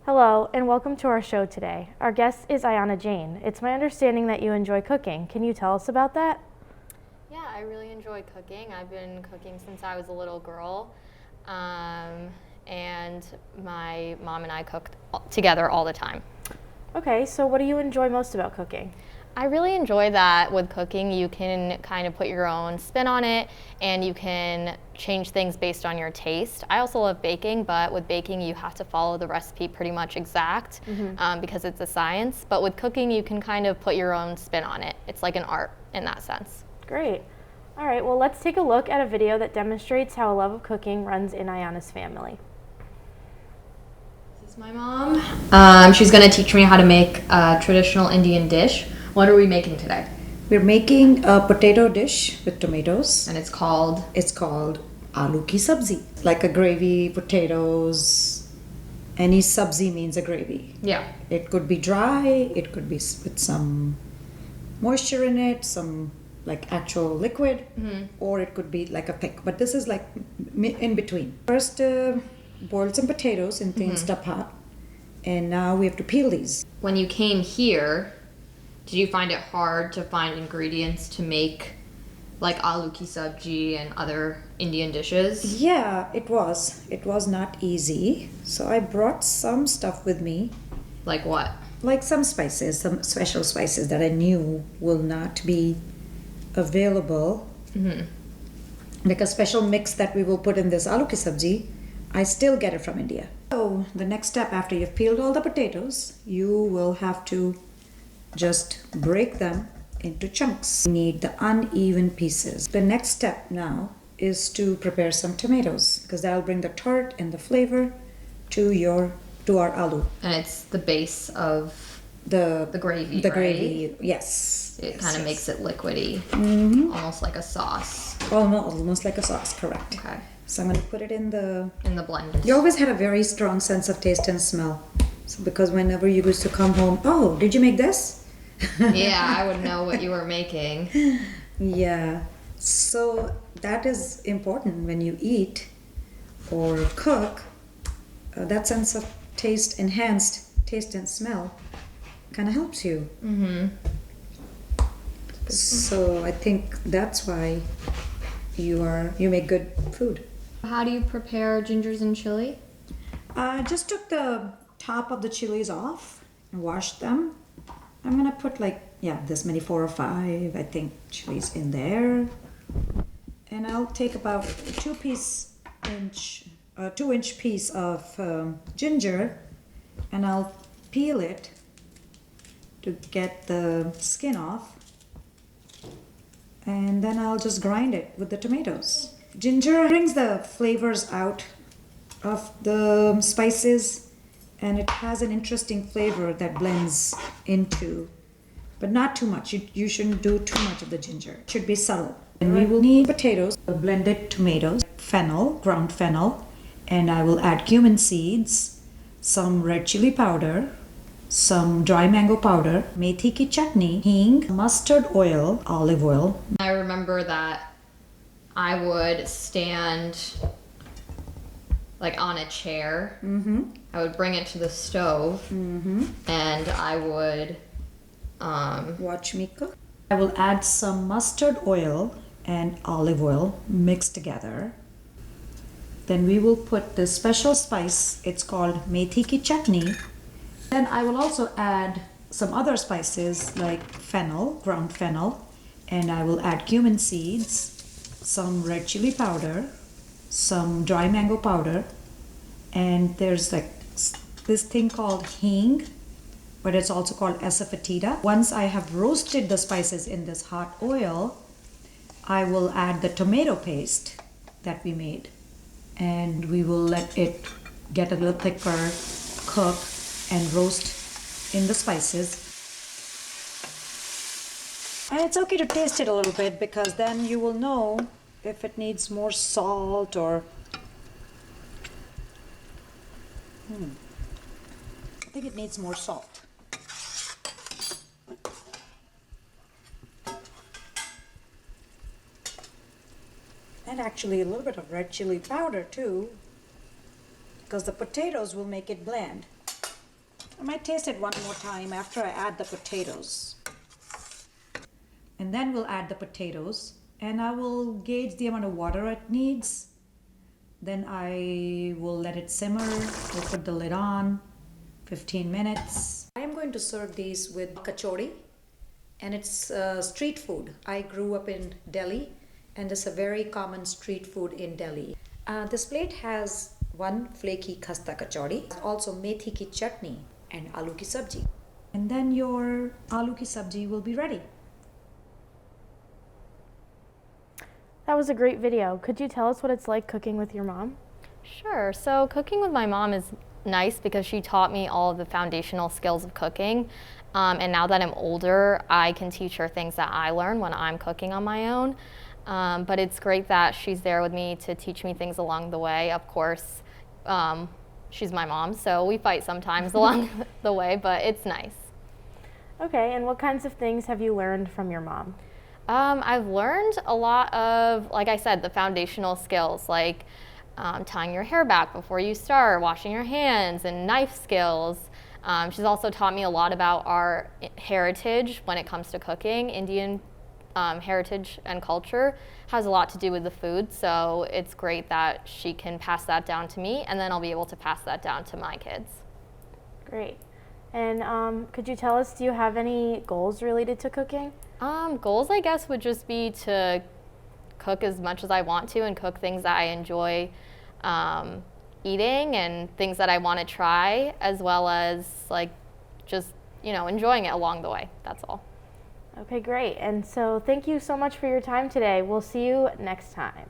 Hello, and welcome to our show today. Our guest is Ayana Jane. It's my understanding that you enjoy cooking. Can you tell us about that? Yeah, I really enjoy cooking. I've been cooking since I was a little girl. And my mom and I cooked together all the time. Okay, so what do you enjoy most about cooking? I really enjoy that with cooking. You can kind of put your own spin on it and you can change things based on your taste. I also love baking, but with baking, you have to follow the recipe pretty much exact because it's a science. But with cooking, you can kind of put your own spin on it. It's like an art in that sense. Great. All right, well, let's take a look at a video that demonstrates how a love of cooking runs in Ayana's family. This is my mom. She's going to teach me how to make a traditional Indian dish. What are we making today? We're making a potato dish with tomatoes. And it's called? It's called aloo ki sabzi. Like a gravy, potatoes. Any sabzi means a gravy. Yeah. It could be dry, it could be with some moisture in it, some like actual liquid, or it could be like a thick. But this is like in between. First, boil some potatoes in thin pot. And now we have to peel these. When you came here, did you find it hard to find ingredients to make like aloo ki sabji and other Indian dishes? Yeah, it was. It was not easy. So I brought some stuff with me. Like what? Like some spices, some special spices that I knew will not be available. Like a special mix that we will put in this aloo ki sabji, I still get it from India. So the next step after you've peeled all the potatoes, you will have to just break them into chunks. You need the uneven pieces. The next step now is to prepare some tomatoes because that'll bring the tart and the flavor to our aloo. And it's the base of The gravy, The right? gravy, yes. It Yes, kind of yes. makes it liquidy, almost like a sauce. Oh no, almost like a sauce, correct. Okay. So I'm gonna put it in the... In the blender. You always had a very strong sense of taste and smell. So because whenever you used to come home, oh, did you make this? Yeah, I would know what you were making. Yeah. So that is important when you eat or cook. That sense of taste, enhanced taste and smell, kind of helps you. So I think that's why you make good food. How do you prepare gingers and chili? I just took the top of the chilies off and washed them. I'm gonna put this many, 4 or 5, I think, chilies in there. And I'll take about a 2-inch piece of ginger, and I'll peel it to get the skin off. And then I'll just grind it with the tomatoes. Ginger brings the flavors out of the spices, and it has an interesting flavor that blends into, but not too much. You shouldn't do too much of the ginger. It should be subtle. And we will need potatoes, blended tomatoes, fennel, ground fennel, and I will add cumin seeds, some red chili powder, some dry mango powder, methi ki chutney, hing, mustard oil, olive oil. I remember that I would stand like on a chair. I would bring it to the stove and I would Watch me cook. I will add some mustard oil and olive oil mixed together. Then we will put this special spice. It's called methi ki chutney. Then I will also add some other spices like fennel, ground fennel, and I will add cumin seeds, some red chili powder, some dry mango powder, and there's like this thing called hing, but it's also called asafoetida. Once I have roasted the spices in this hot oil, I will add the tomato paste that we made, and we will let it get a little thicker, cook, and roast in the spices. And it's okay to taste it a little bit because then you will know if it needs more salt or... I think it needs more salt. And actually a little bit of red chili powder too, because the potatoes will make it bland. I might taste it one more time after I add the potatoes. And then we'll add the potatoes and I will gauge the amount of water it needs. Then I will let it simmer. We'll put the lid on 15 minutes. I am going to serve these with kachori, and it's street food. I grew up in Delhi and it's a very common street food in Delhi. This plate has one flaky khasta kachori, also methi ki chutney and aloo ki sabji. And then your aloo ki sabji will be ready. That was a great video. Could you tell us what it's like cooking with your mom? Sure. So cooking with my mom is nice because she taught me all of the foundational skills of cooking. And now that I'm older, I can teach her things that I learn when I'm cooking on my own. But it's great that she's there with me to teach me things along the way. Of course, she's my mom, so we fight sometimes along the way, but it's nice. Okay, and what kinds of things have you learned from your mom? I've learned a lot of, like I said, the foundational skills, like tying your hair back before you start, washing your hands, and knife skills. She's also taught me a lot about our heritage when it comes to cooking. Indian heritage and culture has a lot to do with the food, so it's great that she can pass that down to me, and then I'll be able to pass that down to my kids. Great. And could you tell us, do you have any goals related to cooking? Goals, I guess, would just be to cook as much as I want to and cook things that I enjoy eating and things that I want to try, as well as like just, enjoying it along the way. That's all. Okay, great. And so thank you so much for your time today. We'll see you next time.